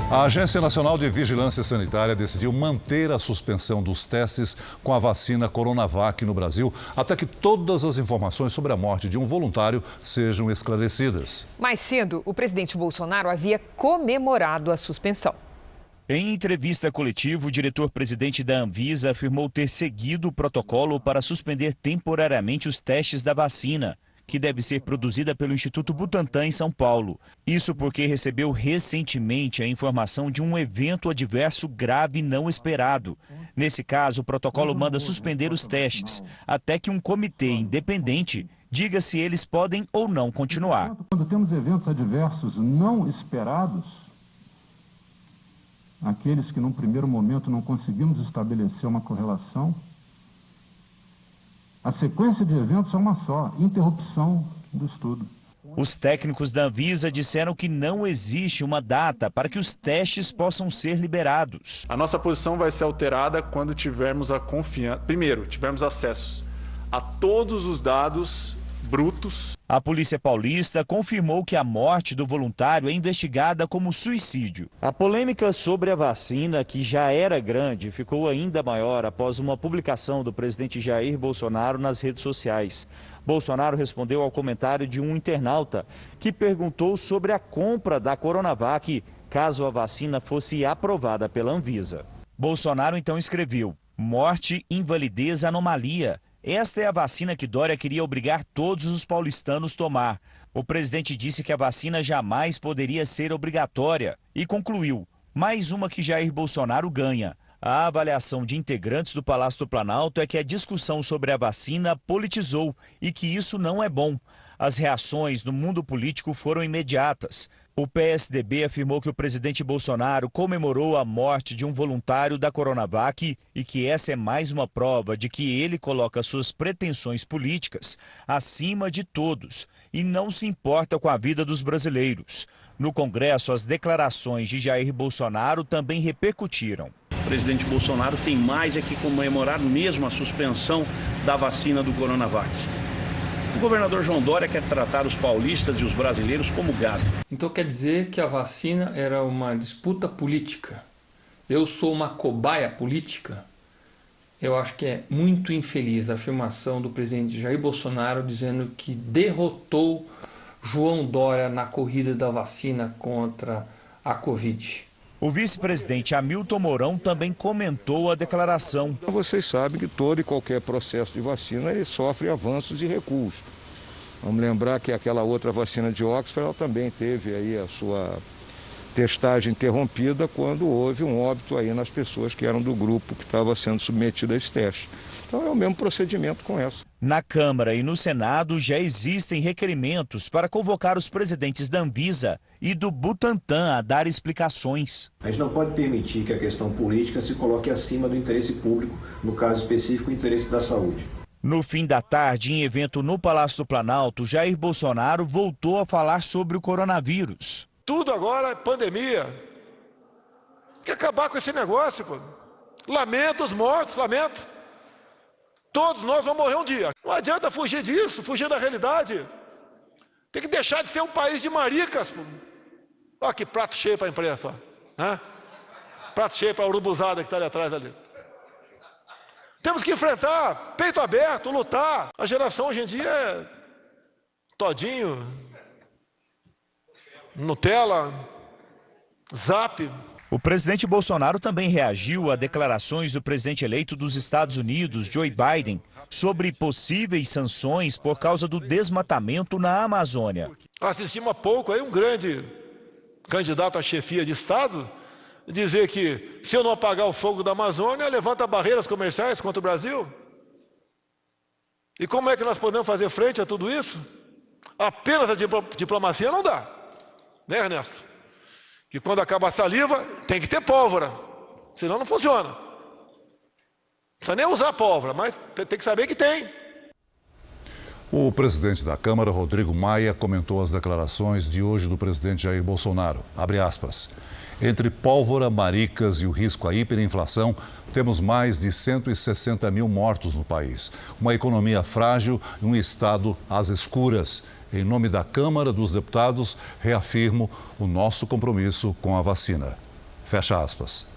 A Agência Nacional de Vigilância Sanitária decidiu manter a suspensão dos testes com a vacina Coronavac no Brasil, até que todas as informações sobre a morte de um voluntário sejam esclarecidas. Mais cedo, o presidente Bolsonaro havia comemorado a suspensão. Em entrevista coletiva, o diretor-presidente da Anvisa afirmou ter seguido o protocolo para suspender temporariamente os testes da vacina, que deve ser produzida pelo Instituto Butantan em São Paulo. Isso porque recebeu recentemente a informação de um evento adverso grave não esperado. Nesse caso, o protocolo manda suspender os testes, até que um comitê independente diga se eles podem ou não continuar. Quando temos eventos adversos não esperados, aqueles que num primeiro momento não conseguimos estabelecer uma correlação, a sequência de eventos é uma só, interrupção do estudo. Os técnicos da Anvisa disseram que não existe uma data para que os testes possam ser liberados. A nossa posição vai ser alterada quando tivermos a confiança. Primeiro, tivermos acesso a todos os dados brutos. A Polícia Paulista confirmou que a morte do voluntário é investigada como suicídio. A polêmica sobre a vacina, que já era grande, ficou ainda maior após uma publicação do presidente Jair Bolsonaro nas redes sociais. Bolsonaro respondeu ao comentário de um internauta que perguntou sobre a compra da Coronavac caso a vacina fosse aprovada pela Anvisa. Bolsonaro então escreveu: morte, invalidez, anomalia. Esta é a vacina que Dória queria obrigar todos os paulistanos a tomar. O presidente disse que a vacina jamais poderia ser obrigatória e concluiu: mais uma que Jair Bolsonaro ganha. A avaliação de integrantes do Palácio do Planalto é que a discussão sobre a vacina politizou e que isso não é bom. As reações no mundo político foram imediatas. O PSDB afirmou que o presidente Bolsonaro comemorou a morte de um voluntário da Coronavac e que essa é mais uma prova de que ele coloca suas pretensões políticas acima de todos e não se importa com a vida dos brasileiros. No Congresso, as declarações de Jair Bolsonaro também repercutiram. O presidente Bolsonaro tem mais é que comemorar mesmo a suspensão da vacina do Coronavac. O governador João Dória quer tratar os paulistas e os brasileiros como gado. Então quer dizer que a vacina era uma disputa política. Eu sou uma cobaia política? Eu acho que é muito infeliz a afirmação do presidente Jair Bolsonaro dizendo que derrotou João Dória na corrida da vacina contra a Covid. O vice-presidente Hamilton Mourão também comentou a declaração. Vocês sabem que todo e qualquer processo de vacina ele sofre avanços e recuos. Vamos lembrar que aquela outra vacina de Oxford ela também teve aí a sua testagem interrompida quando houve um óbito aí nas pessoas que eram do grupo que estava sendo submetido a esse teste. Então é o mesmo procedimento com essa. Na Câmara e no Senado já existem requerimentos para convocar os presidentes da Anvisa e do Butantan a dar explicações. A gente não pode permitir que a questão política se coloque acima do interesse público, no caso específico, o interesse da saúde. No fim da tarde, em evento no Palácio do Planalto, Jair Bolsonaro voltou a falar sobre o coronavírus. Tudo agora é pandemia. Tem que acabar com esse negócio, pô. Lamento os mortos, lamento. Todos nós vamos morrer um dia. Não adianta fugir disso, fugir da realidade. Tem que deixar de ser um país de maricas. Olha que prato cheio para a imprensa. Ó. Prato cheio para a urubuzada que está ali atrás. Ali. Temos que enfrentar, peito aberto, lutar. A geração hoje em dia é todinho, Nutella, Zap. O presidente Bolsonaro também reagiu a declarações do presidente eleito dos Estados Unidos, Joe Biden, sobre possíveis sanções por causa do desmatamento na Amazônia. Assistimos há pouco aí um grande candidato à chefia de Estado dizer que se eu não apagar o fogo da Amazônia, levanta barreiras comerciais contra o Brasil. E como é que nós podemos fazer frente a tudo isso? Apenas a diplomacia não dá, né, Ernesto? Que quando acaba a saliva, tem que ter pólvora, senão não funciona. Não precisa nem usar pólvora, mas tem que saber que tem. O presidente da Câmara, Rodrigo Maia, comentou as declarações de hoje do presidente Jair Bolsonaro. Abre aspas. Entre pólvora, maricas e o risco à hiperinflação, temos mais de 160 mil mortos no país. Uma economia frágil e um Estado às escuras. Em nome da Câmara dos Deputados, reafirmo o nosso compromisso com a vacina. Fecha aspas.